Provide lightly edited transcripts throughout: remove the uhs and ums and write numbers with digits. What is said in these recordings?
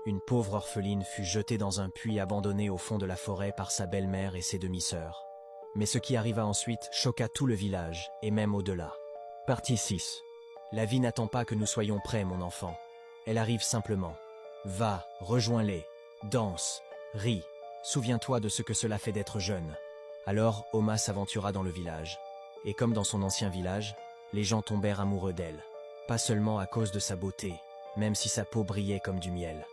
Une pauvre orpheline fut jetée dans un puits abandonné au fond de la forêt par sa belle-mère et ses demi-sœurs. Mais ce qui arriva ensuite choqua tout le village, et même au-delà. Partie 6. La vie n'attend pas que nous soyons prêts, mon enfant. Elle arrive simplement. Va, rejoins-les, danse, ris, souviens-toi de ce que cela fait d'être jeune. Alors Oma s'aventura dans le village. Et comme dans son ancien village, les gens tombèrent amoureux d'elle. Pas seulement à cause de sa beauté, même si sa peau brillait comme du miel.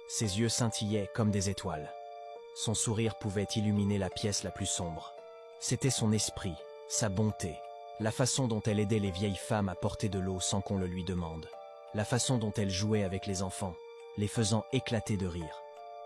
Ses yeux scintillaient comme des étoiles. Son sourire pouvait illuminer la pièce la plus sombre. C'était son esprit, sa bonté, la façon dont elle aidait les vieilles femmes à porter de l'eau sans qu'on le lui demande, la façon dont elle jouait avec les enfants, les faisant éclater de rire,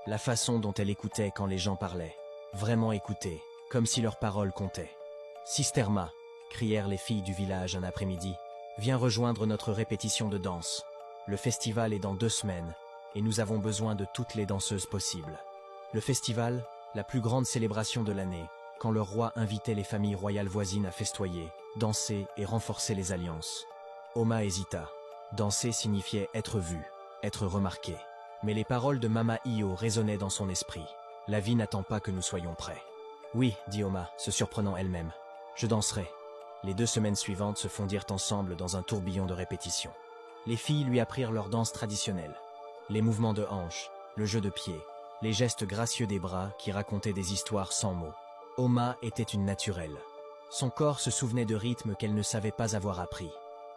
la façon dont elle écoutait quand les gens parlaient, vraiment écouter, comme si leurs paroles comptaient. « Sisterma !» crièrent les filles du village un après-midi. « Viens rejoindre notre répétition de danse. Le festival est dans 2 semaines, et nous avons besoin de toutes les danseuses possibles. » Le festival, la plus grande célébration de l'année, quand le roi invitait les familles royales voisines à festoyer, danser et renforcer les alliances. Oma hésita. Danser signifiait être vu, être remarqué. Mais les paroles de Mama Io résonnaient dans son esprit. La vie n'attend pas que nous soyons prêts. Oui, dit Oma, se surprenant elle-même. Je danserai. Les 2 semaines suivantes se fondirent ensemble dans un tourbillon de répétitions. Les filles lui apprirent leur danse traditionnelle. Les mouvements de hanches, le jeu de pieds, les gestes gracieux des bras qui racontaient des histoires sans mots. Oma était une naturelle. Son corps se souvenait de rythmes qu'elle ne savait pas avoir appris.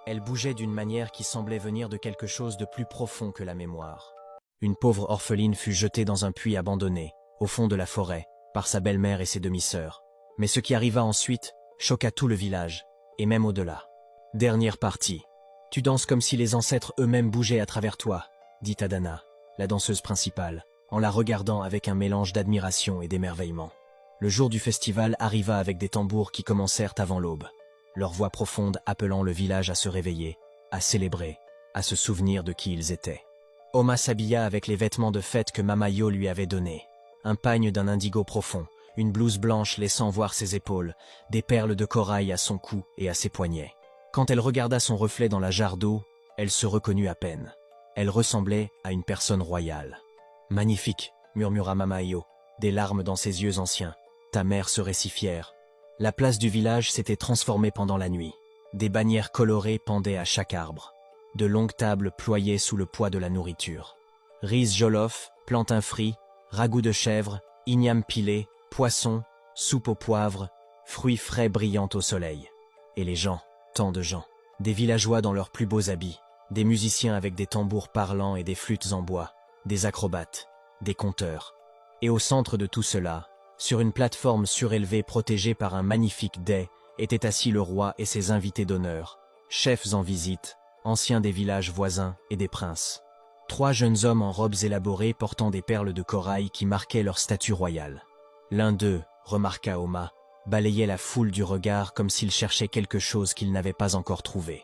Elle bougeait d'une manière qui semblait venir de quelque chose de plus profond que la mémoire. Une pauvre orpheline fut jetée dans un puits abandonné, au fond de la forêt, par sa belle-mère et ses demi-sœurs. Mais ce qui arriva ensuite choqua tout le village, et même au-delà. Dernière partie. Tu danses comme si les ancêtres eux-mêmes bougeaient à travers toi, dit Adana, la danseuse principale, en la regardant avec un mélange d'admiration et d'émerveillement. Le jour du festival arriva avec des tambours qui commencèrent avant l'aube, leur voix profonde appelant le village à se réveiller, à célébrer, à se souvenir de qui ils étaient. Oma s'habilla avec les vêtements de fête que Mama Io lui avait donnés, un pagne d'un indigo profond, une blouse blanche laissant voir ses épaules, des perles de corail à son cou et à ses poignets. Quand elle regarda son reflet dans la jarre d'eau, elle se reconnut à peine. Elle ressemblait à une personne royale. « Magnifique !» murmura Mama Io, des larmes dans ses yeux anciens. « Ta mère serait si fière. » La place du village s'était transformée pendant la nuit. Des bannières colorées pendaient à chaque arbre. De longues tables ployaient sous le poids de la nourriture. Riz jollof, plantain frit, ragoût de chèvre, igname pilé, poisson, soupe au poivre, fruits frais brillant au soleil. Et les gens, tant de gens, des villageois dans leurs plus beaux habits, des musiciens avec des tambours parlants et des flûtes en bois, des acrobates, des conteurs. Et au centre de tout cela, sur une plateforme surélevée protégée par un magnifique dais, étaient assis le roi et ses invités d'honneur, chefs en visite, anciens des villages voisins et des princes. 3 jeunes hommes en robes élaborées portant des perles de corail qui marquaient leur statut royal. L'un d'eux, remarqua Oma, balayait la foule du regard comme s'il cherchait quelque chose qu'il n'avait pas encore trouvé.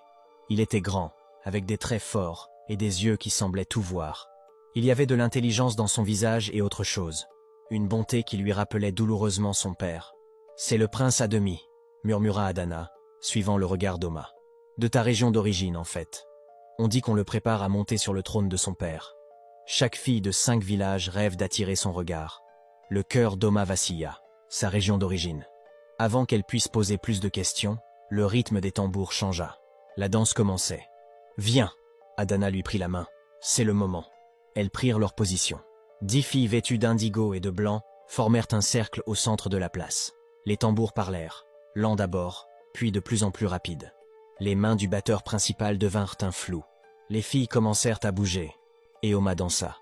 Il était grand, avec des traits forts et des yeux qui semblaient tout voir. Il y avait de l'intelligence dans son visage et autre chose, une bonté qui lui rappelait douloureusement son père. « C'est le prince à demi », murmura Adana, suivant le regard d'Oma. « De ta région d'origine, en fait. On dit qu'on le prépare à monter sur le trône de son père. Chaque fille de 5 villages rêve d'attirer son regard. » Le cœur d'Oma vacilla, sa région d'origine. Avant qu'elle puisse poser plus de questions, le rythme des tambours changea. La danse commençait. « Viens !» Adana lui prit la main. « C'est le moment. » Elles prirent leur position. 10 filles vêtues d'indigo et de blanc formèrent un cercle au centre de la place. Les tambours parlèrent, lents d'abord, puis de plus en plus rapides. Les mains du batteur principal devinrent un flou. Les filles commencèrent à bouger. Et Oma dansa.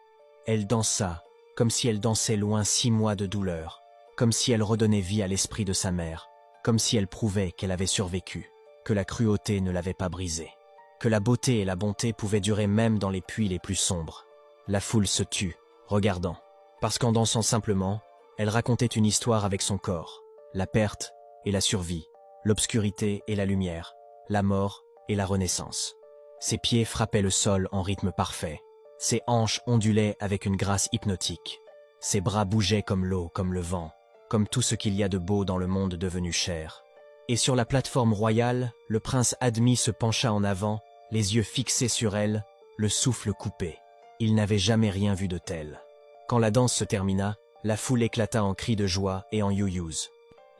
Elle dansa, comme si elle dansait loin 6 mois de douleur, comme si elle redonnait vie à l'esprit de sa mère, comme si elle prouvait qu'elle avait survécu, que la cruauté ne l'avait pas brisée, que la beauté et la bonté pouvaient durer même dans les puits les plus sombres. La foule se tut, regardant, parce qu'en dansant simplement, elle racontait une histoire avec son corps, la perte et la survie, l'obscurité et la lumière, la mort et la renaissance. Ses pieds frappaient le sol en rythme parfait, ses hanches ondulaient avec une grâce hypnotique, ses bras bougeaient comme l'eau, comme le vent, comme tout ce qu'il y a de beau dans le monde devenu chair. Et sur la plateforme royale, le prince Admi se pencha en avant, les yeux fixés sur elle, le souffle coupé. Il n'avait jamais rien vu de tel. Quand la danse se termina, la foule éclata en cris de joie et en you-yous.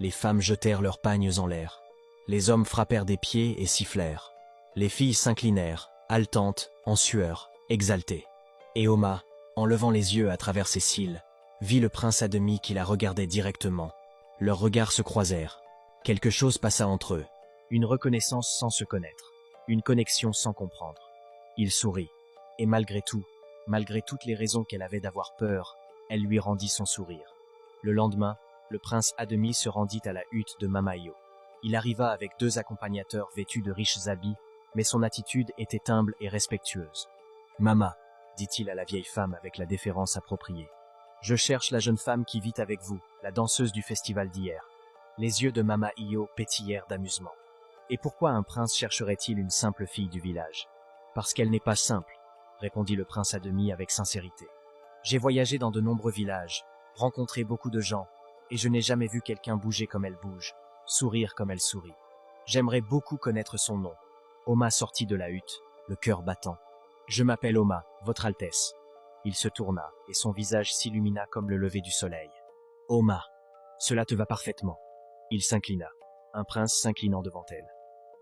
Les femmes jetèrent leurs pagnes en l'air. Les hommes frappèrent des pieds et sifflèrent. Les filles s'inclinèrent, haletantes, en sueur, exaltées. Et Oma, en levant les yeux à travers ses cils, vit le prince à demi qui la regardait directement. Leurs regards se croisèrent. Quelque chose passa entre eux. Une reconnaissance sans se connaître. Une connexion sans comprendre. Il sourit. Et malgré tout, malgré toutes les raisons qu'elle avait d'avoir peur, elle lui rendit son sourire. Le lendemain, le prince à demi se rendit à la hutte de Mama-Io. Il arriva avec 2 accompagnateurs vêtus de riches habits, mais son attitude était humble et respectueuse. « Mama, dit-il à la vieille femme avec la déférence appropriée. Je cherche la jeune femme qui vit avec vous, la danseuse du festival d'hier. » Les yeux de Mama-Io pétillèrent d'amusement. Et pourquoi un prince chercherait-il une simple fille du village? Parce qu'elle n'est pas simple, répondit le prince à demi avec sincérité. J'ai voyagé dans de nombreux villages, rencontré beaucoup de gens, et je n'ai jamais vu quelqu'un bouger comme elle bouge, sourire comme elle sourit. J'aimerais beaucoup connaître son nom. Oma sortit de la hutte, le cœur battant. Je m'appelle Oma, votre Altesse. Il se tourna, et son visage s'illumina comme le lever du soleil. Oma, cela te va parfaitement. Il s'inclina, un prince s'inclinant devant elle.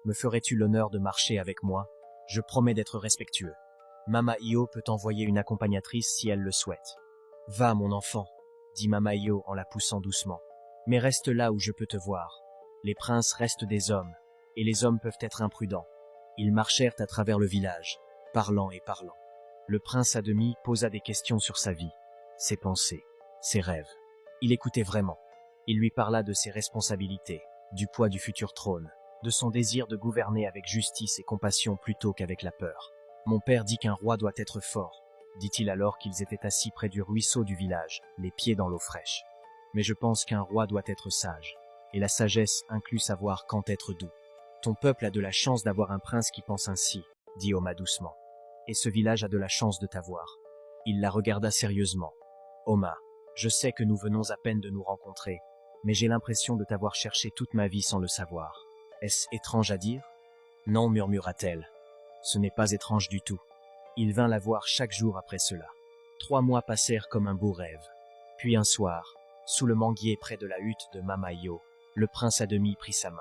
Me ferais-tu l'honneur de marcher avec moi? Je promets d'être respectueux. Mama-Io peut envoyer une accompagnatrice si elle le souhaite. Va, mon enfant, dit Mama-Io en la poussant doucement. Mais reste là où je peux te voir. Les princes restent des hommes, et les hommes peuvent être imprudents. Ils marchèrent à travers le village, parlant et parlant. Le prince à demi posa des questions sur sa vie, ses pensées, ses rêves. Il écoutait vraiment. Il lui parla de ses responsabilités, du poids du futur trône, de son désir de gouverner avec justice et compassion plutôt qu'avec la peur. Mon père dit qu'un roi doit être fort, dit-il alors qu'ils étaient assis près du ruisseau du village, les pieds dans l'eau fraîche. Mais je pense qu'un roi doit être sage, et la sagesse inclut savoir quand être doux. Ton peuple a de la chance d'avoir un prince qui pense ainsi, dit Oma doucement. Et ce village a de la chance de t'avoir. Il la regarda sérieusement. Oma, je sais que nous venons à peine de nous rencontrer, mais j'ai l'impression de t'avoir cherché toute ma vie sans le savoir. Est-ce étrange à dire? Non, murmura-t-elle. Ce n'est pas étrange du tout. Il vint la voir chaque jour après cela. 3 mois passèrent comme un beau rêve. Puis un soir, sous le manguier près de la hutte de Mama-Io, le prince à demi prit sa main.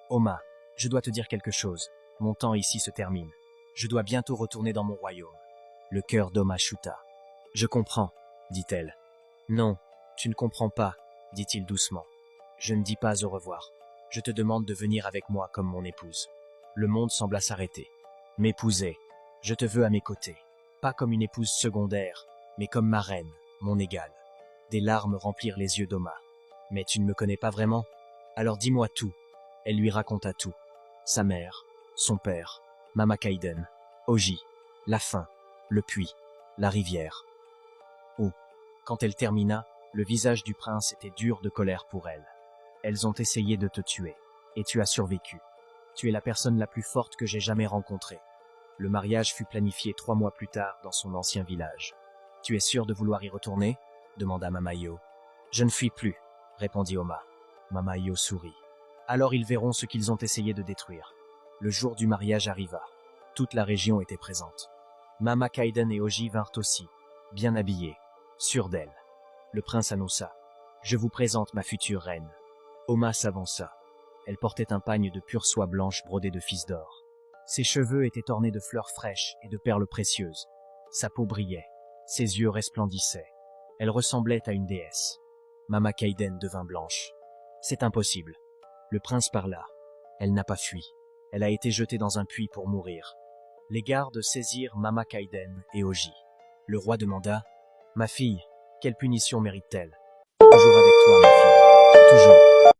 Oma, je dois te dire quelque chose. Mon temps ici se termine. Je dois bientôt retourner dans mon royaume. Le cœur d'Oma chuta. Je comprends, dit-elle. Non, tu ne comprends pas, dit-il doucement. Je ne dis pas au revoir. Je te demande de venir avec moi comme mon épouse. Le monde sembla s'arrêter. M'épouser. Je te veux à mes côtés. Pas comme une épouse secondaire, mais comme ma reine, mon égale. Des larmes remplirent les yeux d'Oma. Mais tu ne me connais pas vraiment? Alors dis-moi tout. Elle lui raconta tout. Sa mère, son père, Mama Kaiden, Oji, la faim, le puits, la rivière. Oh, quand elle termina, le visage du prince était dur de colère pour elle. Elles ont essayé de te tuer, et tu as survécu. Tu es la personne la plus forte que j'ai jamais rencontrée. Le mariage fut planifié 3 mois plus tard dans son ancien village. Tu es sûr de vouloir y retourner? Demanda Mama-Io. Je ne fuis plus, répondit Oma. Mama-Io sourit. Alors ils verront ce qu'ils ont essayé de détruire. Le jour du mariage arriva. Toute la région était présente. Mama Kaiden et Oji vinrent aussi, bien habillés, sûrs d'elle. Le prince annonça. Je vous présente ma future reine. Oma s'avança. Elle portait un pagne de pure soie blanche brodée de fils d'or. Ses cheveux étaient ornés de fleurs fraîches et de perles précieuses. Sa peau brillait. Ses yeux resplendissaient. Elle ressemblait à une déesse. Mama Kaiden devint blanche. C'est impossible. Le prince parla. Elle n'a pas fui. Elle a été jetée dans un puits pour mourir. Les gardes saisirent Mama Kaiden et Oji. Le roi demanda. Ma fille, quelle punition mérite-t-elle? Toujours avec toi, ma fille. Toujours.